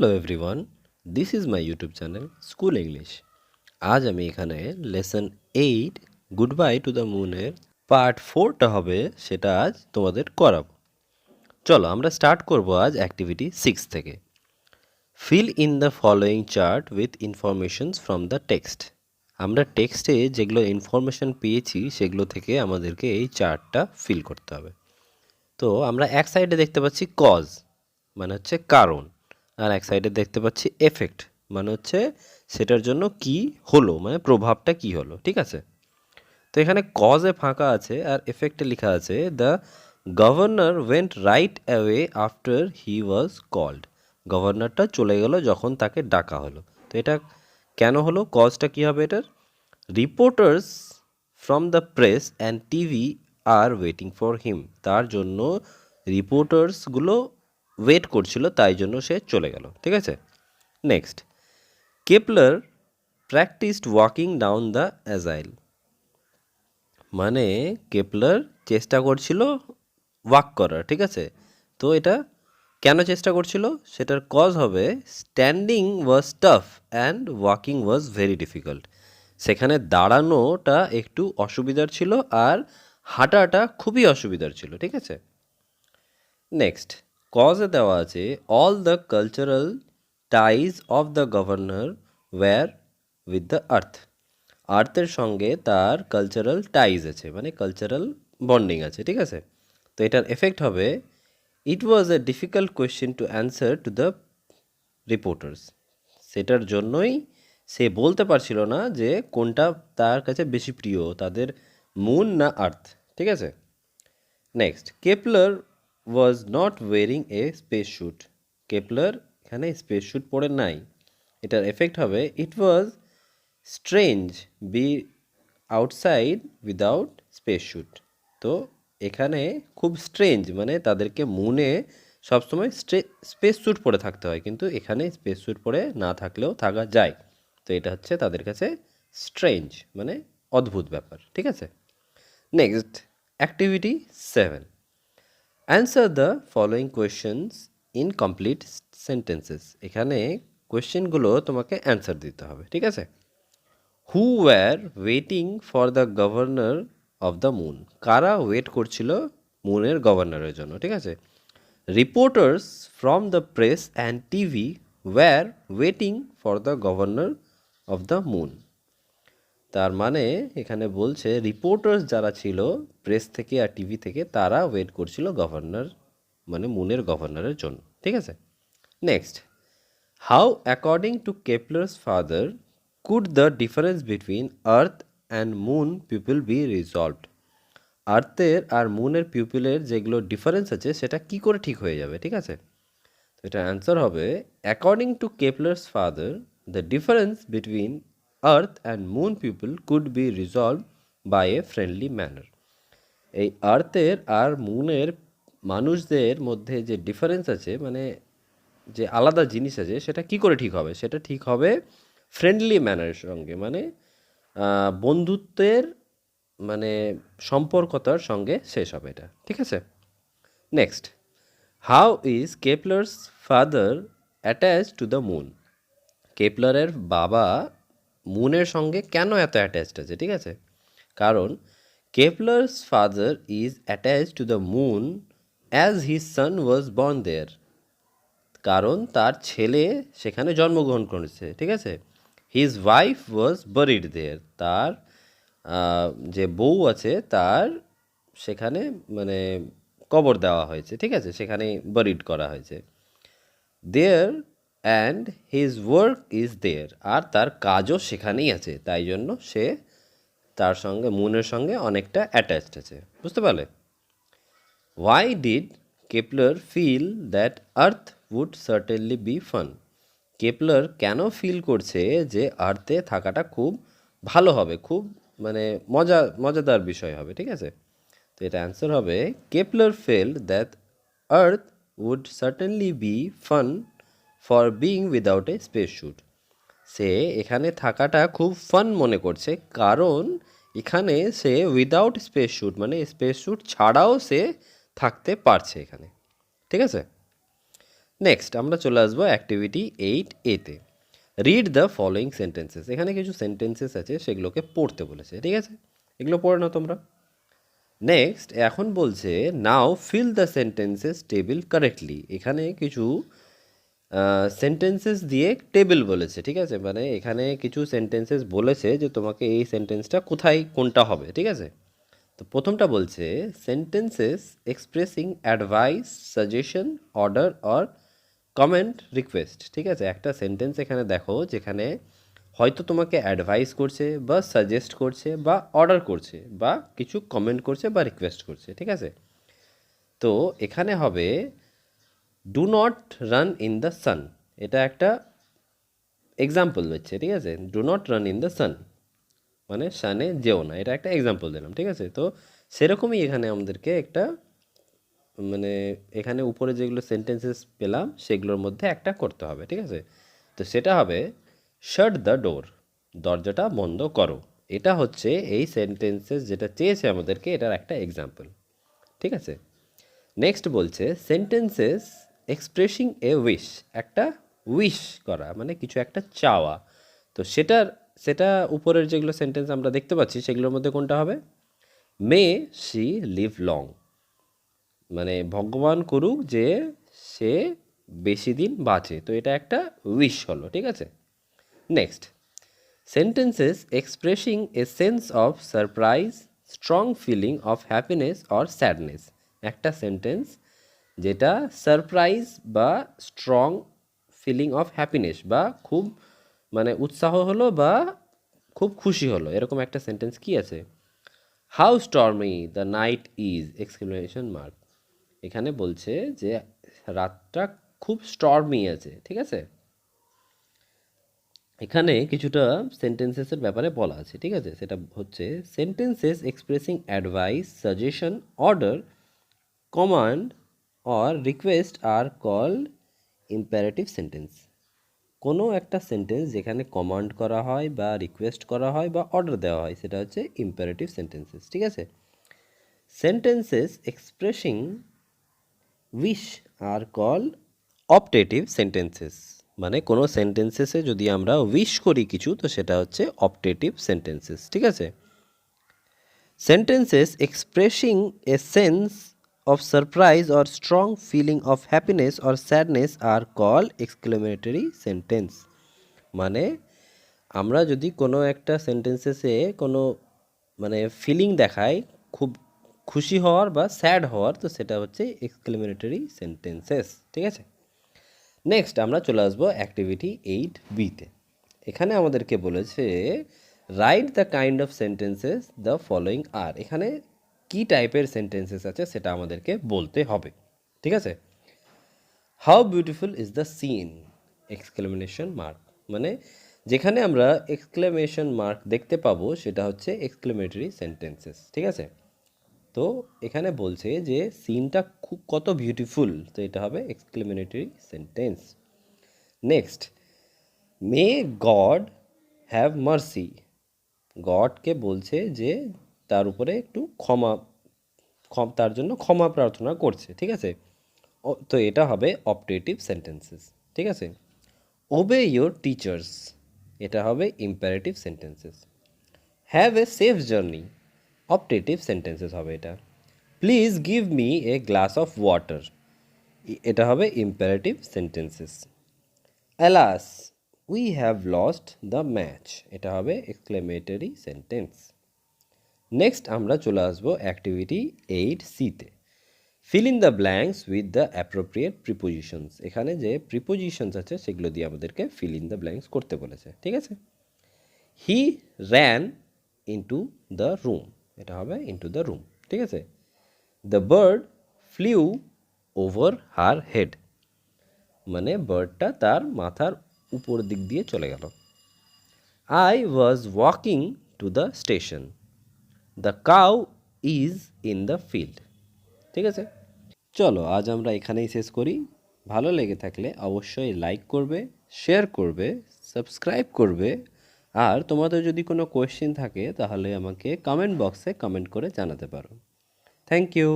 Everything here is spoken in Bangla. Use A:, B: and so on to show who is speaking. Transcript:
A: Hello everyone, this is my YouTube channel school English. আজ আমি এখানে lesson 8 goodbye to the মুনের পার্ট 4টা হবে, সেটা আজ তোমাদের করাবো। চলো আমরা স্টার্ট করব আজ অ্যাক্টিভিটি 6 থেকে। Feel in the following chart with informations from the text. আমরা টেক্সটে যেগুলো ইনফরমেশন পেয়েছি সেগুলো থেকে আমাদেরকে এই চার্টটা ফিল করতে হবে। তো আমরা এক সাইডে দেখতে পাচ্ছি কজ, মানে হচ্ছে কারণ, আর এক সাইডে দেখতে পাচ্ছি এফেক্ট, মানে হচ্ছে সেটার জন্য কি হলো, মানে প্রভাবটা কি হলো। ঠিক আছে, তো এখানে কজে ফাঁকা আছে আর এফেক্টে লেখা আছে the governor went right away after he was called. গভর্নরটা চলে গেল যখন তাকে ডাকা হলো। তো এটা কেন হলো, কজটা কী হবে এটার? Reporters from the press and TV R waiting for him. তার জন্য রিপোর্টার্সগুলো ওয়েট করছিল, তাই জন্য সে চলে গেল। ঠিক আছে, next, Kepler practised walking down the agile. মানে কেপলার চেষ্টা করছিল ওয়াক করার। ঠিক আছে, তো এটা কেন চেষ্টা করছিল, সেটার কজ হবে standing was tough and walking was very difficult. সেখানে দাঁড়ানোটা একটু অসুবিধার ছিল আর হাঁটাটা খুবই অসুবিধার ছিল। ঠিক আছে, নেক্সট, কজে দেওয়া আছে all the cultural ties of the governor were with the earth. আর্থের সঙ্গে তার কালচারাল টাইজ আছে, মানে কালচারাল বন্ডিং আছে। ঠিক আছে, তো এটার এফেক্ট হবে it was a difficult question to answer to the reporters. সেটার জন্যই সে বলতে পারছিল না যে কোনটা তার কাছে বেশি প্রিয়, তাদের মুন না আর্থ। ঠিক আছে, next, Kepler was not wearing a space suit. Kepler এখানে স্পেস শ্যুট পরে নাই। এটার এফেক্ট হবে it was strange be outside without space suit. তো এখানে খুব স্ট্রেঞ্জ, মানে তাদেরকে মুনে সবসময় স্পেস স্যুট পরে থাকতে হয়, কিন্তু এখানে স্পেস স্যুট পরে না থাকলেও থাকা যায়। তো এটা হচ্ছে তাদের কাছে স্ট্রেঞ্জ, মানে অদ্ভুত ব্যাপার। ঠিক আছে, next, activity 7, answer the following questions in complete sentences. এখানে কোয়েশ্চেনগুলো তোমাকে অ্যান্সার দিতে হবে। ঠিক আছে, who were waiting for the governor of the moon. কারা ওয়েট করছিল মুনের গভর্নরের জন্য? ঠিক আছে, reporters from the press and TV were waiting for the governor of the moon. তার মানে এখানে বলছে রিপোর্টার্স যারা ছিল প্রেস থেকে আর টিভি থেকে, তারা ওয়েট করছিল গভর্নর, মানে মুনের গভর্নরের জন্য। ঠিক আছে, next, how according to Kepler's father could the difference between earth and moon people be resolved. আর্থের আর মুনের পিপলের যেগুলো ডিফারেন্স আছে সেটা কি করে ঠিক হয়ে যাবে? ঠিক আছে, তো এটা অ্যান্সার হবে according to Kepler's father the difference between earth and moon people could be resolved by a friendly manner. এই আর্থের আর মুনের মানুষদের মধ্যে যে ডিফারেন্স আছে, মানে যে আলাদা জিনিস আছে, সেটা কি করে ঠিক হবে? সেটা ঠিক হবে ফ্রেন্ডলি ম্যানারের সঙ্গে, মানে বন্ধুত্বের, মানে সম্পর্কতার সঙ্গে শেষ হবে এটা। ঠিক আছে, next, how is Kepler's father attach to the moon. কেপলারের বাবা মুনের সঙ্গে কেন এত অ্যাটাচড আছে? ঠিক আছে, কারণ Kepler's father is attach to the moon as his son was born there. কারণ তার ছেলে সেখানে জন্মগ্রহণ করেছে। ঠিক আছে, his wife was buried there. তার যে বউ আছে তার সেখানে মানে কবর দেওয়া হয়েছে। ঠিক আছে, সেখানে বারিড করা হয়েছে। There and his work is there. আর তার কাজও সেখানেই আছে, তাই জন্য সে তার সঙ্গে, মুনের সঙ্গে অনেকটা অ্যাটাচড আছে। বুঝতে পারলে? Why did Kepler feel that Earth would certainly be fun? Kepler কেন ফিল করছে যে আর্থে থাকাটা খুব ভালো হবে, খুব মানে মজাদার বিষয় হবে? ঠিক আছে, তো এটা অ্যান্সার হবে Kepler felt that earth would certainly be fun for being without a space suit. সে এখানে থাকাটা খুব ফান মনে করছে, কারণ এখানে সে উইদাউট স্পেস শ্যুট, মানে স্পেস শ্যুট ছাড়াও সে থাকতে পারছে এখানে। ঠিক আছে, নেক্সট আমরা চলে আসবো অ্যাক্টিভিটি 8A-তে। Read the following sentences. এখানে কিছু সেন্টেন্সেস আছে, সেগুলোকে পড়তে বলেছে, ঠিক আছে? এগুলো পড়ে নাও তোমরা। নেক্সট এখন বলছে now fill the sentences table correctly. এখানে কিছু সেন্টেন্সেস দিয়ে টেবিল বলেছে, ঠিক আছে? মানে এখানে কিছু সেন্টেন্সেস বলেছে যে তোমাকে এই সেন্টেন্সটা কোথায় কোনটা হবে, ঠিক আছে? তো প্রথমটা বলছে sentences expressing advice, suggestion, order or comment, request, ঠিক আছে? একটা সেন্টেন্স এখানে দেখো যেখানে হয়তো তোমাকে অ্যাডভাইস করছে বা সাজেস্ট করছে বা অর্ডার করছে বা কিছু কমেন্ট করছে বা রিকোয়েস্ট করছে, ঠিক আছে? তো এখানে হবে do not run in the sun. এটা একটা এক্সাম্পল দিচ্ছে, ঠিক আছে? Do not run in the sun মানে সানে যেও না, এটা একটা এক্সাম্পল দিলাম, ঠিক আছে? তো সেরকমই এখানে আমাদেরকে একটা মানে এখানে উপরে যেগুলো সেন্টেন্সেস পেলাম সেগুলোর মধ্যে একটা করতে হবে, ঠিক আছে? তো সেটা হবে শাট দ্য ডোর, দরজাটা বন্ধ করো। এটা হচ্ছে এই সেন্টেন্সেস যেটা চেয়েছে আমাদেরকে, এটার একটা এক্সাম্পল, ঠিক আছে? নেক্সট বলছে সেন্টেন্সেস এক্সপ্রেসিং এ উইশ, একটা উইশ করা মানে কিছু একটা চাওয়া। তো সেটা উপরের যেগুলো সেন্টেন্স আমরা দেখতে পাচ্ছি সেগুলোর মধ্যে কোনটা হবে? মে শি লিভ লং, মানে ভগবান করুক যে সে বেশি দিন বাঁচে। তো এটা একটা উইশ হলো, ঠিক আছে? Next sentences expressing a sense of surprise, strong feeling of happiness or sadness. একটা সেন্টেন্স যেটা সারপ্রাইজ বা স্ট্রং ফিলিং অফ হ্যাপিনেস বা খুব মানে উৎসাহ হলো বা খুব খুশি হলো, এরকম একটা সেন্টেন্স কি আছে? How stormy the night is exclamation mark. এখানে বলছে যে রাতটা খুব স্টর্মি আছে, ঠিক আছে? এখানে কিছুটা সেন্টেন্সেসের ব্যাপারে বলা আছে, ঠিক আছে? সেটা হচ্ছে sentences expressing advice, suggestion, order, command or request are called imperative sentence. কোনো একটা সেন্টেন্স যেখানে কমান্ড করা হয় বা রিকোয়েস্ট করা হয় বা অর্ডার দেওয়া হয় সেটা হচ্ছে ইম্পারেটিভ সেন্টেন্সেস, ঠিক আছে? সেন্টেন্সেস এক্সপ্রেসিং উইশ আর কল অপটেটিভ সেন্টেন্সেস। মানে কোনো সেন্টেন্সেসে যদি আমরা উইশ করি কিছু তো সেটা হচ্ছে অপটেটিভ সেন্টেন্সেস, ঠিক আছে? Sentences expressing a sense of surprise or strong feeling of happiness or sadness are call exclamatory sentence. মানে আমরা যদি কোনো একটা সেন্টেন্সেসে কোনো মানে ফিলিং দেখাই খুব খুশি হওয়ার বা স্যাড হওয়ার, তো সেটা হচ্ছে এক্সক্লেমেটরি সেন্টেন্সেস, ঠিক আছে? নেক্সট আমরা চলে আসবো অ্যাক্টিভিটি 8B-তে। এখানে আমাদেরকে বলেছে write the kind of sentences the following আর। এখানে কি টাইপের সেন্টেন্সেস আছে সেটা আমাদেরকে বলতে হবে, ঠিক আছে? How beautiful is the scene exclamation mark, মানে যেখানে আমরা এক্সক্লেমেশন মার্ক দেখতে পাবো সেটা হচ্ছে এক্সক্লেমেটরি সেন্টেন্সেস, ঠিক আছে? তো এখানে বলছে যে সিনটা খুব কত বিউটিফুল, তো এটা হবে exclamatory sentence. Next may God have mercy, গডকে বলছে যে তার উপরে একটু তার জন্য ক্ষমা প্রার্থনা করছে, ঠিক আছে? তো এটা হবে অপটেটিভ সেন্টেন্সেস, ঠিক আছে? ওবে ইয়োর টিচার্স, এটা হবে imperative sentences. Have a safe journey, optative sentences হবে এটা। Please give me a glass of water, এটা হবে imperative sentences. Alas we have lost the match, এটা হবে এক্সক্লেমেটরি সেন্টেন্স। নেক্সট আমরা চলে আসবো অ্যাক্টিভিটি 8C-তে। Fill in the blanks with the appropriate prepositions. এখানে যে প্রিপোজিশনস আছে সেগুলো দিয়ে আমাদেরকে ফিল ইন দ্য ব্ল্যাঙ্কস করতে বলেছে, ঠিক আছে? He ran into the room, এটা হবে ইনটু দ্য রুম, ঠিক আছে? The bird flew over her head, মানে বার্ডটা তার মাথার উপর দিক দিয়ে চলে গেল। I was walking to the station, the cow is in the field, ঠিক আছে? চলো আজ আমরা এখানেই শেষ করি। ভালো লেগে থাকলে অবশ্যই লাইক করবে, শেয়ার করবে, সাবস্ক্রাইব করবে। আর তোমাদের যদি কোনো কোয়েশ্চেন থাকে তাহলে আমাকে কমেন্ট বক্সে কমেন্ট করে জানাতে পারো। Thank you.